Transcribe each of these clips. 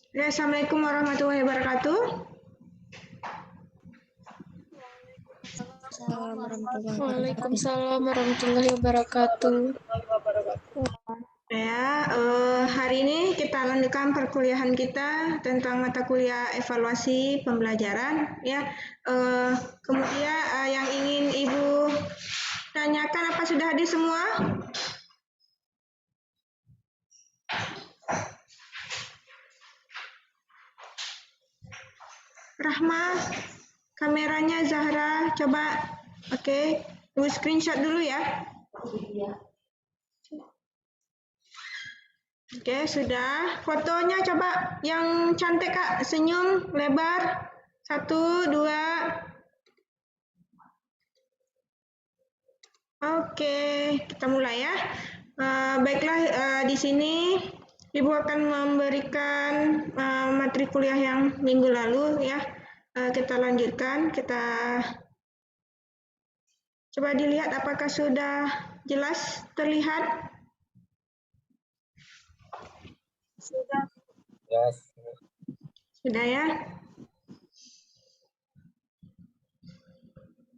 Assalamualaikum warahmatullahi wabarakatuh. Waalaikumsalam warahmatullahi wabarakatuh. Hari ini kita lanjutkan perkuliahan kita tentang mata kuliah evaluasi pembelajaran. Kemudian yang ingin Ibu tanyakan apa sudah hadir semua? Rahma, kameranya Zahra, coba. Oke, Ibu screenshot dulu ya. Oke, sudah. Fotonya coba yang cantik Kak, senyum lebar. 1, 2. Oke, kita mulai ya. Baiklah, di sini Ibu akan memberikan materi kuliah yang minggu lalu ya. Kita lanjutkan, kita coba dilihat apakah sudah jelas terlihat. Sudah ya.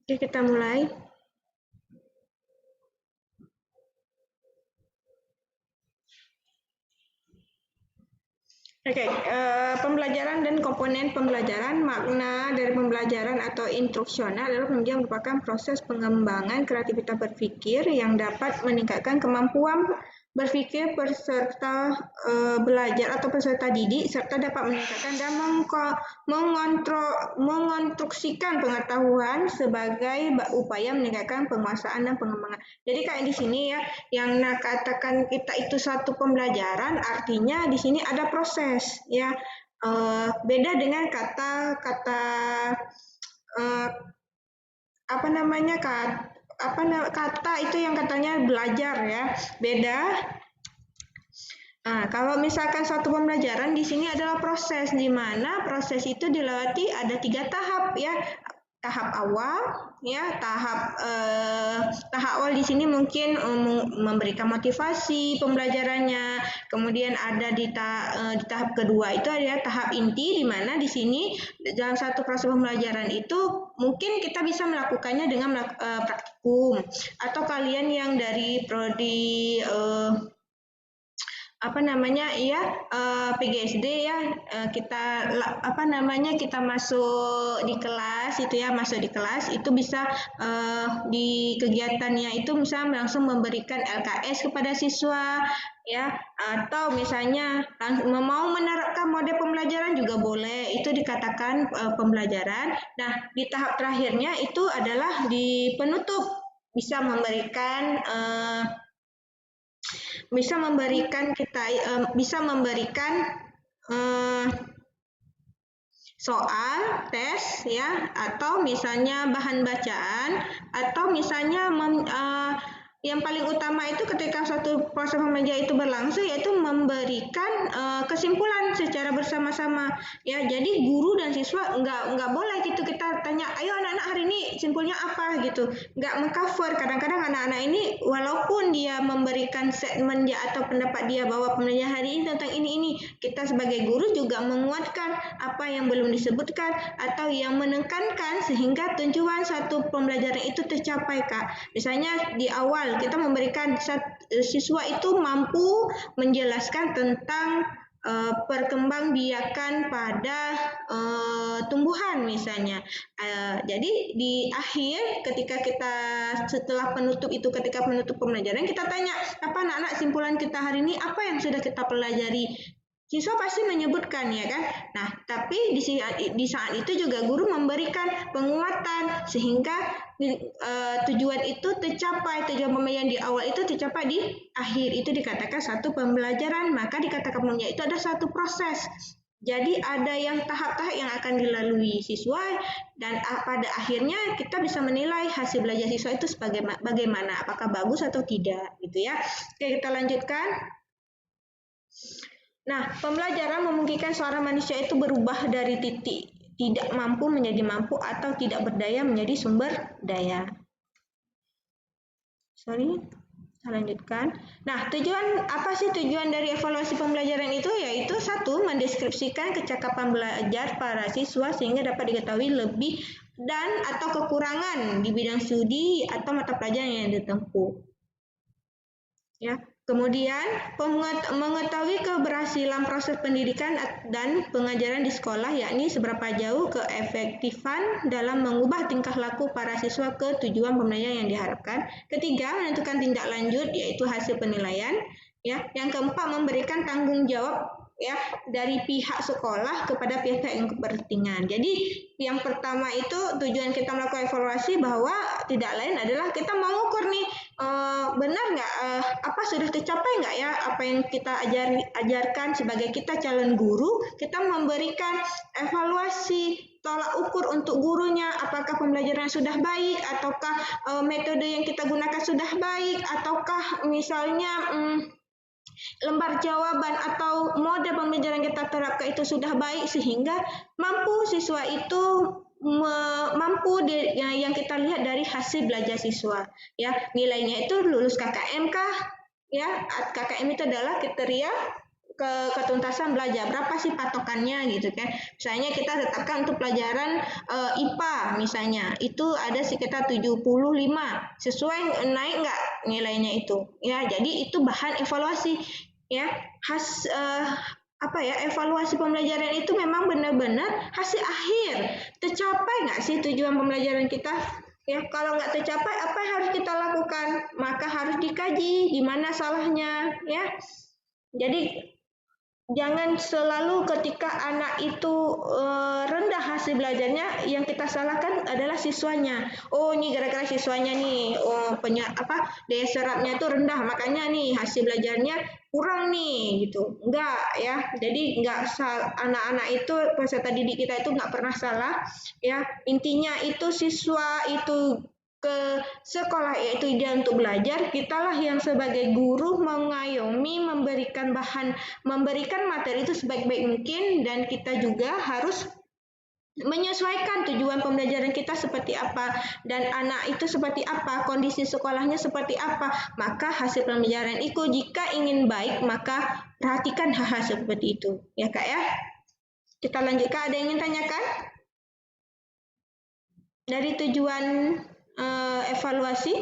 Oke, kita mulai. Oke, pembelajaran dan komponen pembelajaran. Makna dari pembelajaran atau instruksional adalah pembelajaran merupakan proses pengembangan kreativitas berpikir yang dapat meningkatkan kemampuan berpikir peserta belajar atau peserta didik, serta dapat meningkatkan dan mengonstruksikan pengetahuan sebagai upaya meningkatkan penguasaan dan pengembangan. Jadi kayak di sini ya, yang katakan kita itu satu pembelajaran, artinya di sini ada proses ya. Beda dengan kata kata itu yang katanya belajar ya, beda. Nah, kalau misalkan satu pembelajaran di sini adalah proses, di mana proses itu dilewati ada 3 tahap ya. Tahap awal ya, tahap awal di sini mungkin memberikan motivasi pembelajarannya. Kemudian ada di tahap kedua itu adalah tahap inti, di mana di sini dalam satu proses pembelajaran itu mungkin kita bisa melakukannya dengan praktikum, atau kalian yang dari prodi PGSD ya, kita masuk di kelas itu ya, itu bisa di kegiatannya itu misalnya langsung memberikan LKS kepada siswa ya, atau misalnya mau menerapkan model pembelajaran juga boleh, itu dikatakan pembelajaran. Nah, di tahap terakhirnya itu adalah di penutup, bisa memberikan soal, tes ya, atau misalnya bahan bacaan, atau misalnya yang paling utama itu ketika satu proses pembelajaran itu berlangsung yaitu memberikan kesimpulan secara bersama-sama ya. Jadi guru dan siswa nggak boleh gitu kita tanya, ayo anak-anak hari ini simpulnya apa gitu, nggak mengcover. Kadang-kadang anak-anak ini walaupun dia memberikan statement dia atau pendapat dia bahwa pembelajaran hari ini tentang ini, kita sebagai guru juga menguatkan apa yang belum disebutkan atau yang menekankan sehingga tujuan satu pembelajaran itu tercapai Kak. Misalnya di awal kita memberikan siswa itu mampu menjelaskan tentang perkembangbiakan pada tumbuhan misalnya. Jadi di akhir setelah penutup pembelajaran kita tanya, apa anak-anak simpulan kita hari ini, apa yang sudah kita pelajari? Siswa pasti menyebutkan ya kan. Nah, tapi di saat itu juga guru memberikan penguatan sehingga tujuan itu tercapai, tujuan pembelajaran di awal itu tercapai di akhir, itu dikatakan satu pembelajaran. Maka dikatakan pembelajaran itu ada satu proses. Jadi ada yang tahap-tahap yang akan dilalui siswa, dan pada akhirnya kita bisa menilai hasil belajar siswa itu bagaimana, apakah bagus atau tidak gitu ya. Oke, kita lanjutkan. Nah, pembelajaran memungkinkan seorang manusia itu berubah dari titik tidak mampu menjadi mampu atau tidak berdaya menjadi sumber daya. Sorry. Saya lanjutkan. Nah, apa sih tujuan dari evaluasi pembelajaran itu? Yaitu satu, mendeskripsikan kecakapan belajar para siswa sehingga dapat diketahui lebih dan atau kekurangan di bidang studi atau mata pelajaran yang ditempuh. Ya, kemudian mengetahui keberhasilan proses pendidikan dan pengajaran di sekolah, yakni seberapa jauh keefektifan dalam mengubah tingkah laku para siswa ke tujuan pembelajaran yang diharapkan. Ketiga, menentukan tindak lanjut, yaitu hasil penilaian. Ya, yang keempat, memberikan tanggung jawab ya dari pihak sekolah kepada pihak yang berkepentingan. Jadi yang pertama itu tujuan kita melakukan evaluasi bahwa tidak lain adalah kita mau ukur nih benar nggak apa sudah tercapai nggak ya apa yang kita ajarkan sebagai kita calon guru, kita memberikan evaluasi tolak ukur untuk gurunya, apakah pembelajaran sudah baik ataukah metode yang kita gunakan sudah baik ataukah misalnya lembar jawaban atau model pembelajaran kita terapkan itu sudah baik sehingga mampu siswa itu yang kita lihat dari hasil belajar siswa ya, nilainya itu lulus KKM kah ya. KKM itu adalah kriteria ketuntasan belajar, berapa sih patokannya gitu kan. Misalnya kita tetapkan untuk pelajaran IPA misalnya itu ada sekitar 75, sesuai naik nggak nilainya itu ya. Jadi itu bahan evaluasi ya. Evaluasi pembelajaran itu memang benar-benar hasil akhir, tercapai nggak sih tujuan pembelajaran kita ya. Kalau nggak tercapai, apa yang harus kita lakukan? Maka harus dikaji di mana salahnya ya. Jadi jangan selalu ketika anak itu rendah hasil belajarnya yang kita salahkan adalah siswanya. Oh, ini gara-gara siswanya nih, daya serapnya itu rendah, makanya nih hasil belajarnya kurang nih gitu. Enggak ya. Jadi enggak anak-anak itu peserta didik kita itu enggak pernah salah ya. Intinya itu siswa itu ke sekolah yaitu dia untuk belajar, kitalah yang sebagai guru mengayomi, memberikan materi itu sebaik-baik mungkin, dan kita juga harus menyesuaikan tujuan pembelajaran kita seperti apa dan anak itu seperti apa, kondisi sekolahnya seperti apa. Maka hasil pembelajaran itu jika ingin baik maka perhatikan hal-hal seperti itu ya Kak ya. Kita lanjutkan, ada yang ingin tanyakan dari tujuan evaluasi?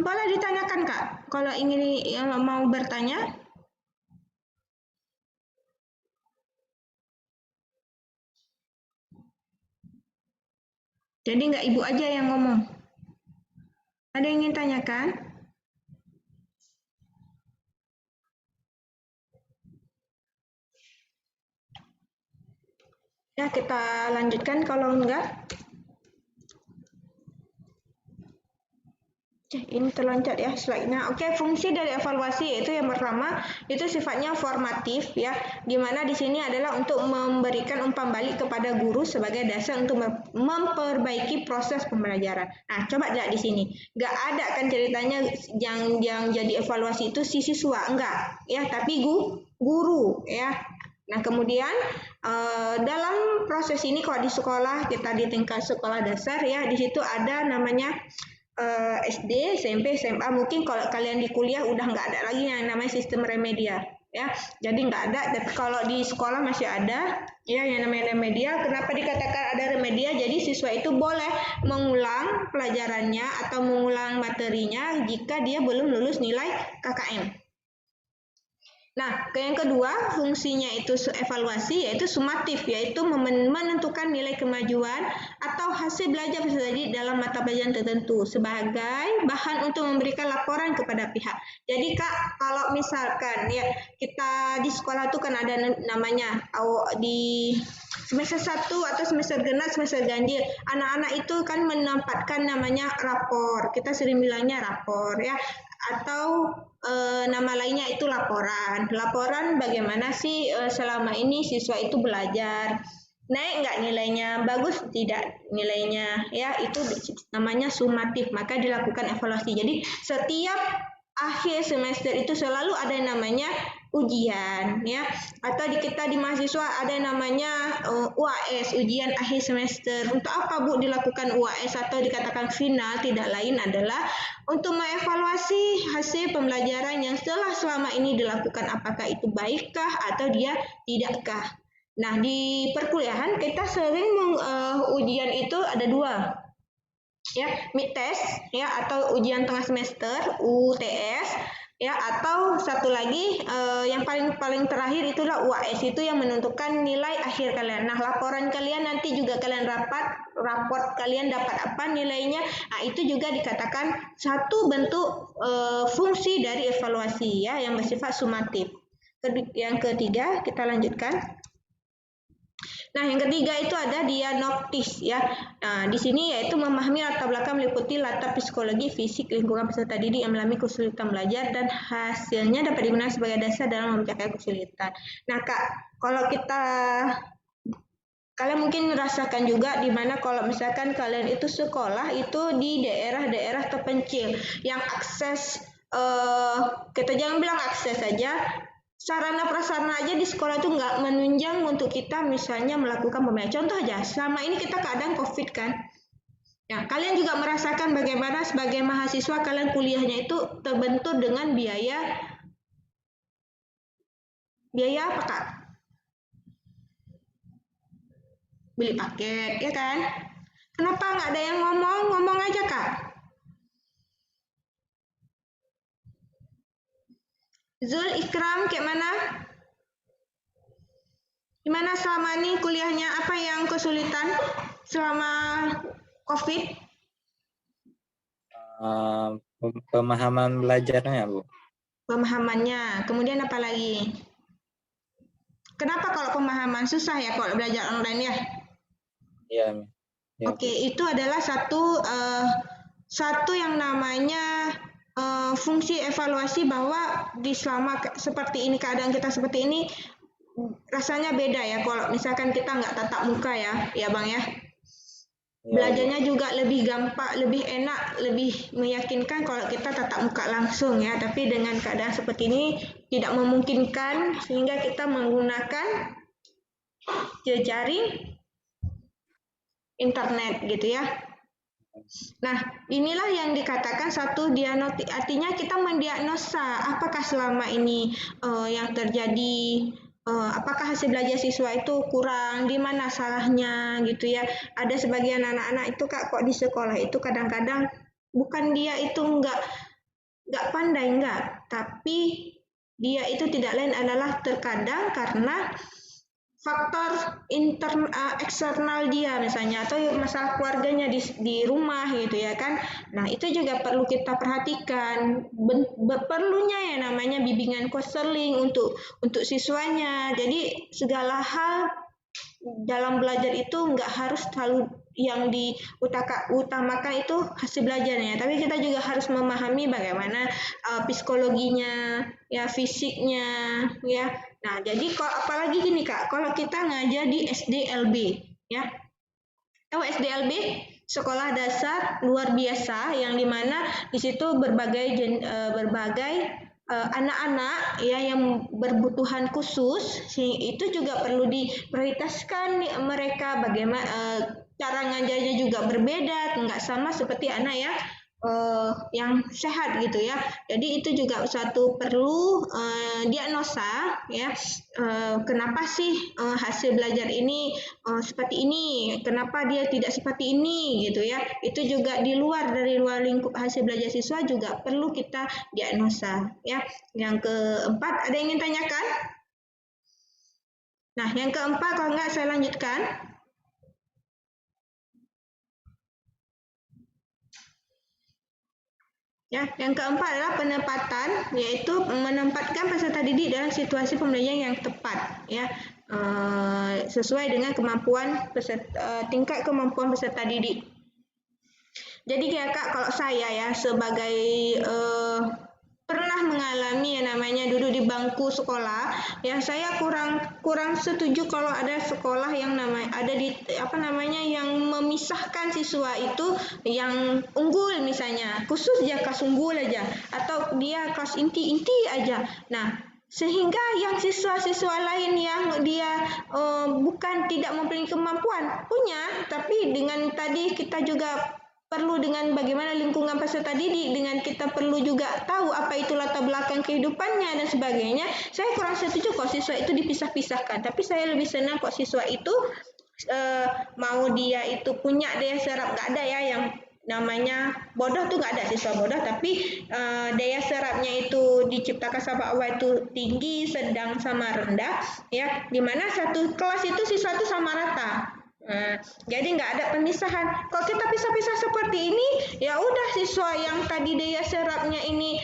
Boleh ditanyakan Kak kalau ingin mau bertanya. Jadi nggak Ibu aja yang ngomong. Ada yang ingin tanyakan? Ya, kita lanjutkan kalau enggak. Ini terloncat ya slide-nya. Oke, fungsi dari evaluasi yaitu yang pertama itu sifatnya formatif ya, di mana di sini adalah untuk memberikan umpan balik kepada guru sebagai dasar untuk memperbaiki proses pembelajaran. Nah, coba lihat di sini. Nggak ada kan ceritanya yang jadi evaluasi itu si siswa, enggak ya, tapi guru ya. Nah, kemudian dalam proses ini kalau di sekolah kita di tingkat sekolah dasar ya, di situ ada namanya SD, SMP, SMA. Mungkin kalau kalian di kuliah udah nggak ada lagi yang namanya sistem remedial ya. Jadi nggak ada, tapi kalau di sekolah masih ada ya yang namanya remedial. Kenapa dikatakan ada remedial? Jadi siswa itu boleh mengulang pelajarannya atau mengulang materinya jika dia belum lulus nilai KKM. Nah, yang kedua fungsinya itu evaluasi yaitu sumatif, yaitu menentukan nilai kemajuan atau hasil belajar terjadi dalam mata pelajaran tertentu sebagai bahan untuk memberikan laporan kepada pihak. Jadi Kak, kalau misalkan ya kita di sekolah itu kan ada namanya di semester 1 atau semester genap, semester ganjil, anak-anak itu kan menempatkan namanya rapor. Kita sering bilangnya rapor ya, atau nama lainnya itu laporan. Laporan bagaimana sih selama ini siswa itu belajar, naik nggak nilainya, bagus tidak nilainya ya, itu namanya sumatif, maka dilakukan evaluasi. Jadi setiap akhir semester itu selalu ada yang namanya ujian ya, atau kita di mahasiswa ada yang namanya UAS, ujian akhir semester. Untuk apa Bu dilakukan UAS atau dikatakan final? Tidak lain adalah untuk mengevaluasi hasil pembelajaran yang telah selama ini dilakukan, apakah itu baikkah atau dia tidakkah. Nah, di perkuliahan kita sering ujian itu ada dua, ya, mid test ya, atau ujian tengah semester UTS ya, atau satu lagi yang paling terakhir itulah UAS, itu yang menentukan nilai akhir kalian. Nah, laporan kalian nanti juga kalian raport kalian dapat apa nilainya. Nah, itu juga dikatakan satu bentuk fungsi dari evaluasi ya, yang bersifat sumatif. Yang ketiga kita lanjutkan. Nah, yang ketiga itu ada diagnostis ya. Nah, di sini yaitu memahami latar belakang meliputi latar psikologi, fisik, lingkungan peserta didik yang mengalami kesulitan belajar dan hasilnya dapat digunakan sebagai dasar dalam memecahkan kesulitan. Nah, Kak, kalau kalian mungkin merasakan juga di mana kalau misalkan kalian itu sekolah itu di daerah-daerah terpencil yang akses kita jangan bilang akses saja, sarana prasarana aja di sekolah itu nggak menunjang untuk kita misalnya melakukan pembelajaran. Contoh aja, selama ini kita keadaan COVID kan. Ya, kalian juga merasakan bagaimana sebagai mahasiswa kalian kuliahnya itu terbentur dengan biaya apa, Kak? Beli paket, ya kan? Kenapa nggak ada yang ngomong aja, Kak? Zul, Ikram, kayak mana? Gimana selama ini kuliahnya? Apa yang kesulitan selama COVID? Pemahaman belajarnya, Bu. Pemahamannya. Kemudian apa lagi? Kenapa kalau pemahaman susah ya kalau belajar online ya? Iya. Ya, Oke, itu adalah satu yang namanya fungsi evaluasi, bahwa di selama seperti ini, keadaan kita seperti ini, rasanya beda ya kalau misalkan kita nggak tatap muka ya Bang ya. Belajarnya juga lebih gampang, lebih enak, lebih meyakinkan kalau kita tatap muka langsung ya. Tapi dengan keadaan seperti ini tidak memungkinkan, sehingga kita menggunakan jejaring internet gitu ya. Nah, inilah yang dikatakan satu diagnostik, artinya kita mendiagnosa apakah selama ini yang terjadi, apakah hasil belajar siswa itu kurang, di mana salahnya gitu ya. Ada sebagian anak-anak itu Kak, kok di sekolah itu kadang-kadang bukan dia itu nggak pandai, enggak, tapi dia itu tidak lain adalah terkadang karena faktor eksternal dia misalnya, atau masalah keluarganya di rumah gitu ya kan. Nah, itu juga perlu kita perhatikan. Perlunya ya namanya bimbingan konseling untuk siswanya. Jadi segala hal dalam belajar itu nggak harus selalu yang diutamakan itu hasil belajarnya, tapi kita juga harus memahami bagaimana psikologinya, ya fisiknya, ya. Nah, jadi apalagi gini Kak, kalau kita ngajar di SDLB, ya, SDLB sekolah dasar luar biasa, yang dimana di situ berbagai anak-anak ya yang berkebutuhan khusus, itu juga perlu diprioritaskan mereka. Bagaimana cara ngajarnya juga berbeda, nggak sama seperti anak yang sehat gitu ya. Jadi itu juga satu perlu diagnosa ya. Kenapa sih hasil belajar ini seperti ini? Kenapa dia tidak seperti ini gitu ya? Itu juga dari luar lingkup hasil belajar siswa juga perlu kita diagnosa ya. Yang keempat, ada yang ingin tanyakan? Nah, yang keempat kalau enggak saya lanjutkan. Ya, yang keempat adalah penempatan, yaitu menempatkan peserta didik dalam situasi pembelajaran yang tepat, ya, sesuai dengan tingkat kemampuan peserta didik. Jadi ya Kak, kalau saya ya sebagai pernah mengalami yang namanya duduk di bangku sekolah, ya saya kurang setuju kalau ada sekolah yang yang memisahkan siswa itu, yang unggul misalnya khusus dia kelas unggul aja, atau dia kelas inti aja. Nah, Sehingga yang siswa-siswa lain yang dia bukan tidak mempunyai kemampuan, punya, tapi dengan tadi kita juga perlu dengan bagaimana lingkungan peserta didik, dengan kita perlu juga tahu apa itu latar belakang kehidupannya dan sebagainya. Saya kurang setuju kok siswa itu dipisah-pisahkan, tapi saya lebih senang kok siswa itu mau dia itu punya daya serap, nggak ada ya yang namanya bodoh tuh nggak ada siswa bodoh, tapi daya serapnya itu diciptakan sama Allah itu tinggi, sedang sama rendah, ya, dimana satu kelas itu siswa itu sama rata. Jadi nggak ada pemisahan. Kalau kita pisah-pisah seperti ini, ya udah siswa yang tadi daya serapnya ini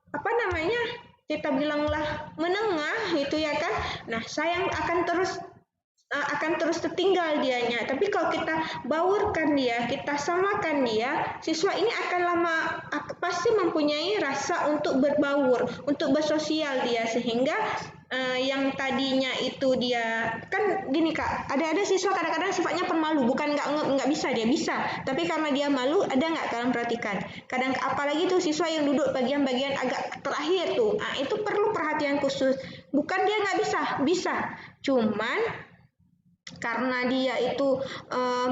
apa namanya kita bilanglah menengah itu ya kan. Nah sayang akan terus tertinggal dianya. Tapi kalau kita baurkan dia, kita samakan dia, siswa ini akan lama pasti mempunyai rasa untuk berbaur, untuk bersosial dia, sehingga yang tadinya itu dia kan gini kak, ada siswa kadang-kadang sifatnya pemalu, bukan nggak bisa, dia bisa, tapi karena dia malu, ada nggak kalian perhatikan? Kadang apalagi tuh siswa yang duduk bagian-bagian agak terakhir tuh, itu perlu perhatian khusus. Bukan dia nggak bisa, cuman karena dia itu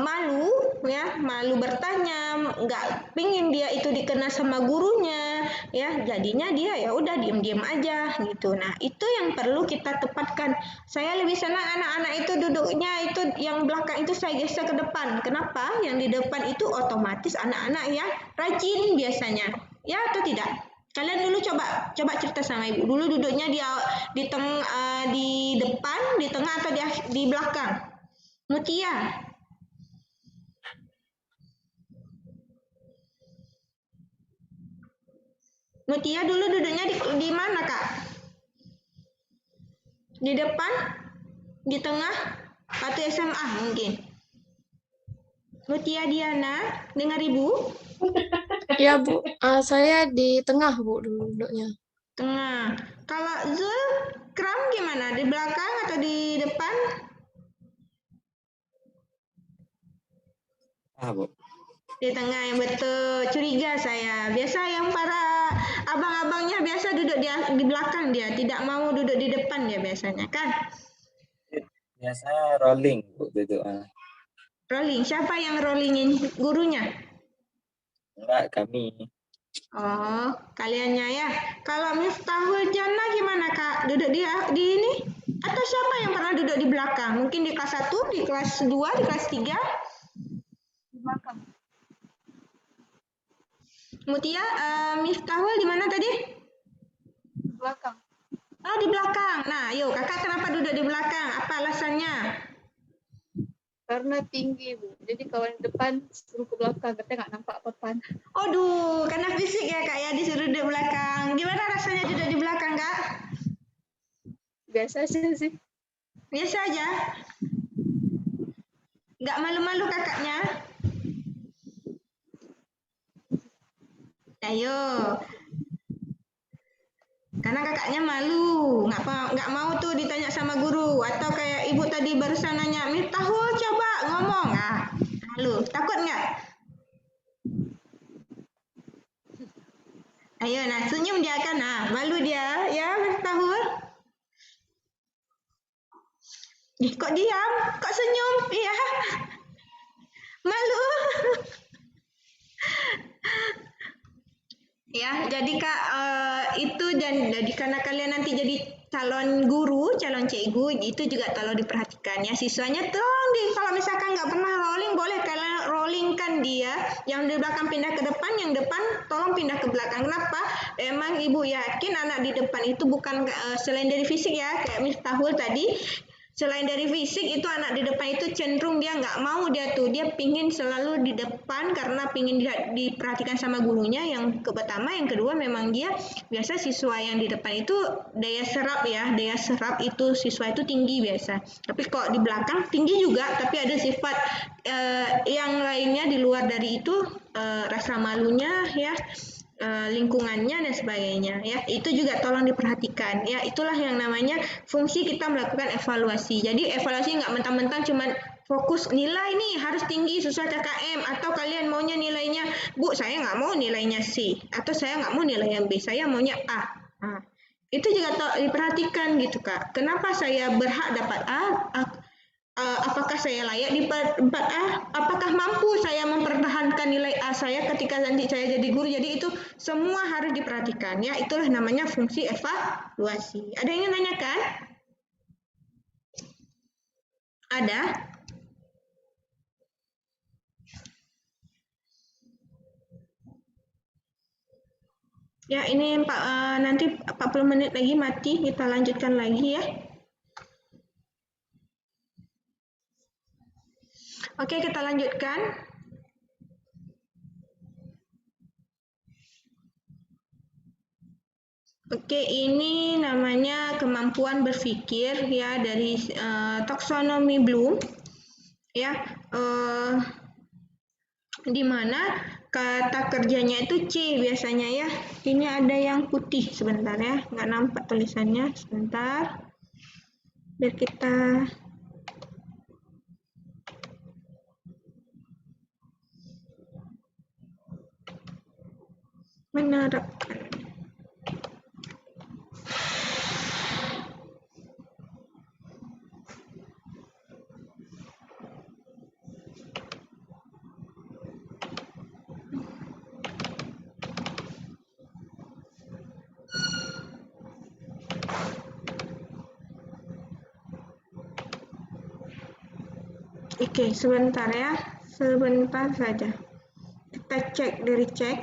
malu ya, malu bertanya, nggak pingin dia itu dikenal sama gurunya ya, jadinya dia ya udah diem-diem aja gitu. Nah itu yang perlu kita tepatkan. Saya lebih senang anak-anak itu duduknya itu yang belakang itu saya geser ke depan. Kenapa? Yang di depan itu otomatis anak-anak yang rajin biasanya, ya atau tidak? Kalian dulu coba cerita sama ibu. Dulu duduknya di depan, di tengah atau di belakang? Mutia. Mutia dulu duduknya di mana kak? Di depan, di tengah, atau SMA mungkin? Mutia Diana, dengar ibu? Ya Bu, saya di tengah Bu duduknya. Tengah. Kalau Zul, Kram gimana? Di belakang atau di depan? Bu. Di tengah yang betul. Curiga saya. Biasa yang para abang-abangnya biasa duduk di belakang dia. Tidak mau duduk di depan dia biasanya kan? Biasanya rolling Bu duduk. Rolling. Siapa yang rollingin? Gurunya? Enggak, kami. Oh, kaliannya ya. Kalau Miftahul Jannah gimana kak? Duduk di ini? Atau siapa yang pernah duduk di belakang? Mungkin di kelas 1, di kelas 2, di kelas 3? Di belakang. Mutia, Miftahul di mana tadi? Di belakang. Oh, di belakang. Nah, yuk kakak kenapa duduk di belakang? Apa alasannya? Karena tinggi Bu, jadi kalau di depan suruh ke belakang, katanya nggak nampak papan. Aduh, karena fisik ya kak ya, disuruh duduk belakang. Gimana rasanya duduk di belakang kak? Biasa aja sih. Biasa aja. Nggak malu-malu kakaknya? Ayo. Karena kakaknya malu, nggak mau tuh ditanya sama guru, atau kayak ibu tadi barusan nanya, Miftahul coba ngomong, malu, takut nggak? Ayo, nah senyum dia kan, malu dia, ya Miftahul. Kok diam? Kok senyum? Iya, malu. Ya, jadi kak itu dan jadi karena kalian nanti jadi calon guru, calon cikgu itu juga tolong diperhatikan ya, siswanya tolong kalau misalkan nggak pernah rolling boleh kalian rollingkan dia, yang di belakang pindah ke depan, yang depan tolong pindah ke belakang. Kenapa? Emang ibu yakin anak di depan itu bukan selain dari fisik ya kayak Miftahul tadi. Selain dari fisik itu anak di depan itu cenderung dia nggak mau dia pingin selalu di depan karena pingin diperhatikan sama gurunya yang pertama, yang kedua memang dia biasa siswa yang di depan itu daya serap itu siswa itu tinggi biasa, tapi kok di belakang tinggi juga tapi ada sifat yang lainnya di luar dari itu, rasa malunya ya, lingkungannya dan sebagainya ya, itu juga tolong diperhatikan ya. Itulah yang namanya fungsi kita melakukan evaluasi. Jadi evaluasi nggak mentang-mentang cuman fokus nilai nih harus tinggi sesuai KKM, atau kalian maunya nilainya Bu saya nggak mau nilainya C, atau saya nggak mau nilai yang B, saya maunya A. Itu juga diperhatikan gitu Kak. Kenapa saya berhak dapat A? Apakah saya layak di tempat A? Apakah mampu saya mempertahankan nilai A saya ketika nanti saya jadi guru? Jadi itu semua harus diperhatikan ya. Itulah namanya fungsi evaluasi. Ada yang ingin nanyakan? Ada? Ya, ini nanti 40 menit lagi mati, kita lanjutkan lagi ya. Oke, kita lanjutkan. Oke, ini namanya kemampuan berpikir ya dari taksonomi Bloom ya. Di mana kata kerjanya itu C biasanya ya. Ini ada yang putih sebentar ya, nggak nampak tulisannya sebentar. Biar kita menerapkan. Oke, sebentar ya. Sebentar saja. Kita cek dari cek.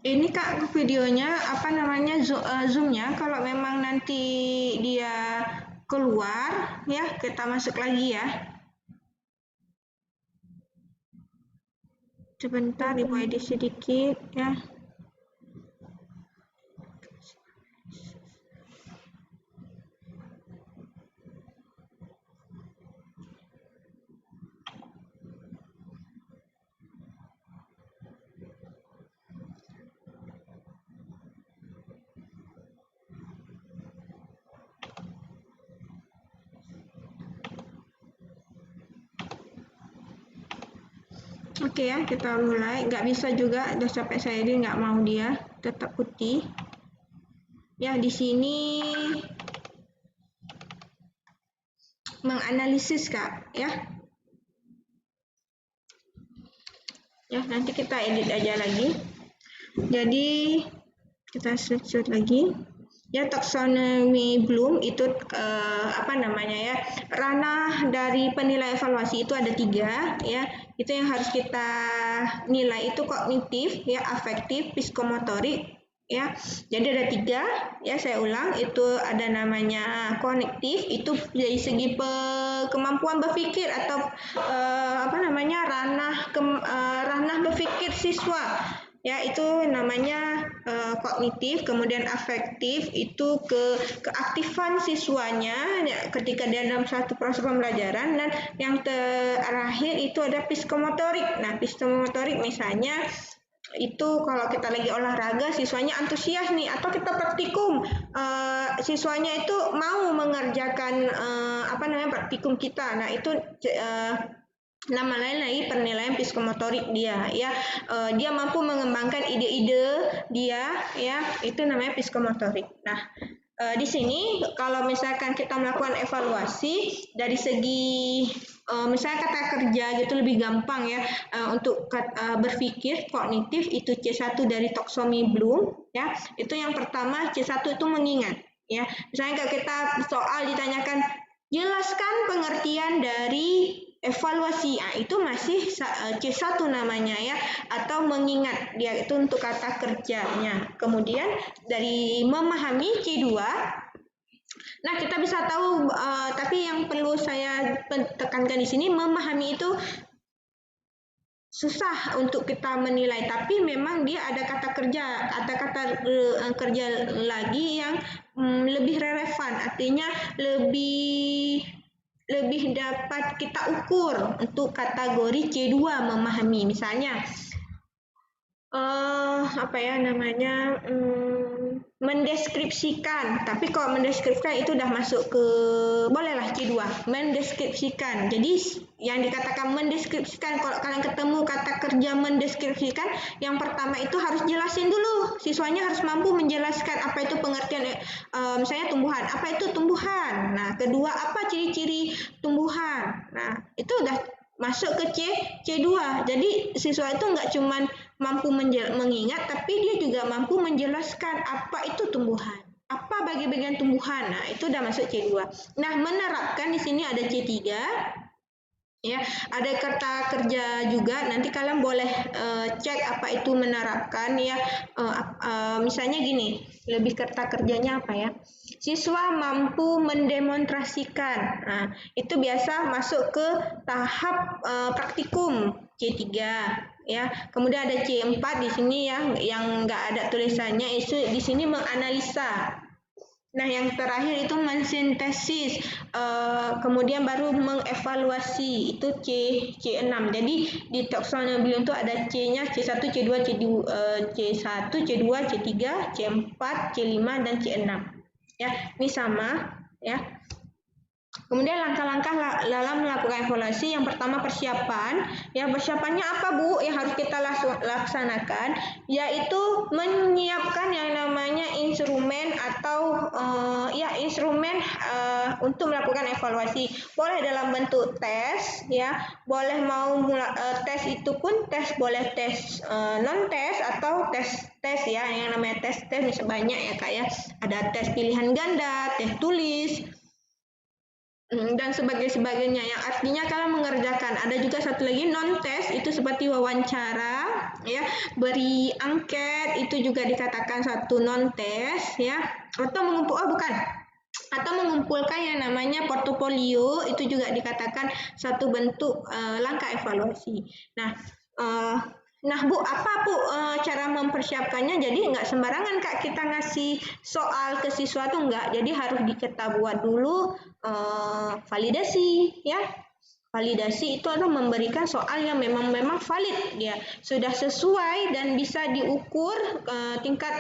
Ini Kak videonya apa namanya zoomnya kalau memang nanti dia keluar ya kita masuk lagi ya. Sebentar Ibu edit sedikit ya. Oke ya, kita mulai. Nggak bisa juga, udah capek saya ini nggak mau dia tetap putih. Ya, di sini menganalisis Kak, ya. Ya, nanti kita edit aja lagi. Jadi kita screenshot lagi. Ya, taksonomi Bloom itu apa namanya ya, ranah dari penilai evaluasi itu ada 3 ya. Itu yang harus kita nilai itu kognitif ya, afektif, psikomotorik ya. Jadi ada 3 ya, saya ulang, itu ada namanya kognitif, itu dari segi kemampuan berpikir atau apa namanya ranah berpikir siswa. Ya, itu namanya kognitif, kemudian afektif itu keaktifan siswanya ya, ketika dia dalam satu proses pembelajaran, dan yang terakhir itu ada psikomotorik. Nah, psikomotorik misalnya itu kalau kita lagi olahraga siswanya antusias nih, atau kita praktikum siswanya itu mau mengerjakan apa namanya praktikum kita. Nah, itu nama lain lagi penilaian psikomotorik dia ya. Dia mampu mengembangkan ide-ide dia ya, itu namanya psikomotorik. Nah, di sini kalau misalkan kita melakukan evaluasi dari segi misalnya kata kerja gitu lebih gampang ya, untuk berpikir kognitif itu C1 dari taksonomi Bloom ya. Itu yang pertama, C1 itu mengingat ya. Misalnya kalau kita soal ditanyakan jelaskan pengertian dari evaluasi. Itu masih C1 namanya ya, atau mengingat, dia itu untuk kata kerjanya. Kemudian dari memahami C2. Nah, kita bisa tahu, tapi yang perlu saya tekankan di sini, memahami itu susah untuk kita menilai, tapi memang dia ada kata kerja lagi yang lebih relevan, artinya lebih dapat kita ukur untuk kategori C2 memahami. Misalnya apa ya namanya, mendeskripsikan, tapi kalau mendeskripsikan itu udah masuk ke, bolehlah C2, mendeskripsikan. Jadi yang dikatakan mendeskripsikan, kalau kalian ketemu kata kerja mendeskripsikan, yang pertama itu harus jelasin dulu, siswanya harus mampu menjelaskan apa itu pengertian, misalnya tumbuhan, apa itu tumbuhan. Nah, kedua, apa ciri-ciri tumbuhan. Nah, itu udah masuk ke C2. Jadi siswa itu nggak cuman mampu mengingat, tapi dia juga mampu menjelaskan apa itu tumbuhan, apa bagian-bagian tumbuhan. Nah, itu udah masuk C2. Nah, menerapkan di sini ada C3. Ya, ada kata kerja juga. Nanti kalian boleh cek apa itu menerapkan ya. Misalnya gini, lebih kata kerjanya apa ya? Siswa mampu mendemonstrasikan. Nah, itu biasa masuk ke tahap praktikum C3 ya. Kemudian ada C4 di sini ya, yang nggak ada tulisannya, itu di sini menganalisa. Nah, yang terakhir itu mensintesis, kemudian baru mengevaluasi, itu C6. Jadi di taksonomi itu ada C-nya, C1, C2, C1, C2, C3, C4, C5, dan C6. Ya, ini sama ya. Kemudian langkah-langkah dalam melakukan evaluasi, yang pertama persiapan. Ya, persiapannya apa Bu yang harus kita laksanakan? Yaitu menyiapkan yang namanya instrumen atau instrumen untuk melakukan evaluasi. Boleh dalam bentuk tes, ya. Boleh mau tes itu pun tes, boleh tes non tes atau tes ya. Yang namanya tes bisa banyak ya Kak ya. Ada tes pilihan ganda, tes tulis, dan sebagainya, yang artinya kalian mengerjakan. Ada juga satu lagi non tes, itu seperti wawancara ya, beri angket, itu juga dikatakan satu non tes ya, atau mengumpulkan yang namanya portofolio, itu juga dikatakan satu bentuk langkah evaluasi. Nah Bu, apa Bu cara mempersiapkannya? Jadi nggak sembarangan Kak kita ngasih soal ke siswa tuh nggak. Jadi harus kita buat dulu validasi ya. Validasi itu adalah memberikan soal yang memang valid, dia sudah sesuai dan bisa diukur tingkat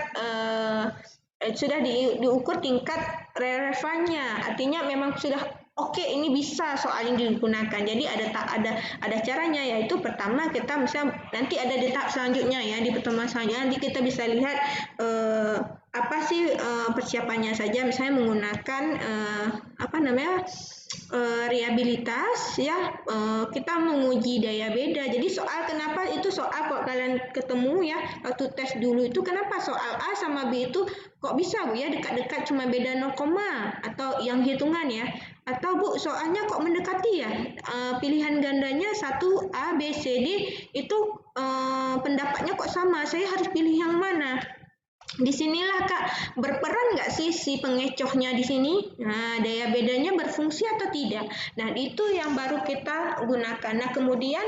diukur tingkat relevannya. Artinya memang sudah oke, ini bisa soal ini digunakan. Jadi ada caranya, yaitu pertama kita nanti ada di tahap selanjutnya ya, di pertemuan selanjutnya nanti kita bisa lihat apa sih persiapannya saja, misalnya menggunakan reliabilitas ya, kita menguji daya beda. Jadi soal kenapa itu soal kok kalian ketemu ya waktu tes dulu itu, kenapa soal A sama B itu kok bisa Bu ya dekat-dekat cuma beda 0, atau yang hitungan ya, atau Bu soalnya kok mendekati ya, pilihan gandanya 1 A B C D itu pendapatnya kok sama, saya harus pilih yang mana? Disinilah Kak berperan nggak sih si pengecohnya di sini? Nah, daya bedanya berfungsi atau tidak? Nah, itu yang baru kita gunakan. Nah, kemudian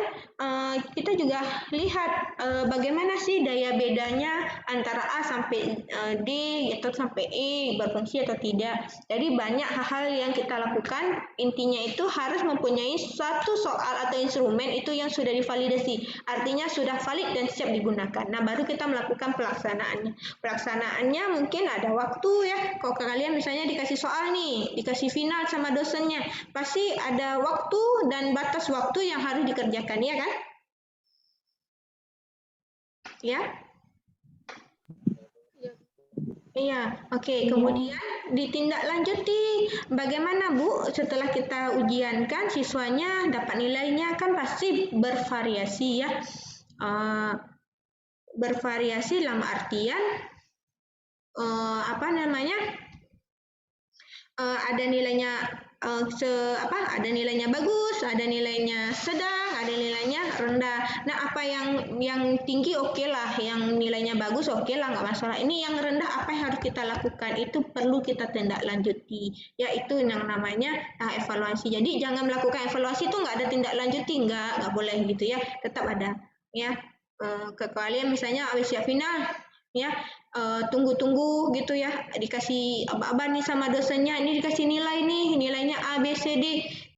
kita juga lihat bagaimana sih daya bedanya antara A sampai D atau sampai E, berfungsi atau tidak. Jadi banyak hal-hal yang kita lakukan. Intinya itu harus mempunyai suatu soal atau instrumen itu yang sudah divalidasi. Artinya sudah valid dan siap digunakan. Nah, baru kita melakukan pelaksanaannya. Pelaksanaannya mungkin ada waktu ya. Kalau kalian misalnya dikasih soal nih, dikasih final sama dosennya, pasti ada waktu dan batas waktu yang harus dikerjakan, ya kan? Ya? Iya, oke. Kemudian ditindaklanjuti. Bagaimana Bu setelah kita ujiankan siswanya dapat nilainya, kan pasti bervariasi ya. Bervariasi dalam artian ada nilainya ada nilainya bagus, ada nilainya sedang, ada nilainya rendah. Nah, apa yang tinggi oke lah, yang nilainya bagus oke lah, nggak masalah. Ini yang rendah apa yang harus kita lakukan? Itu perlu kita tindak lanjuti, yaitu yang namanya evaluasi. Jadi jangan melakukan evaluasi itu nggak ada tindak lanjuti, nggak boleh gitu ya, tetap ada ya. Kecuali misalnya habis siap final ya, tunggu-tunggu gitu ya, dikasih aba-aba nih sama dosennya, ini dikasih nilai nih, nilainya A B C D,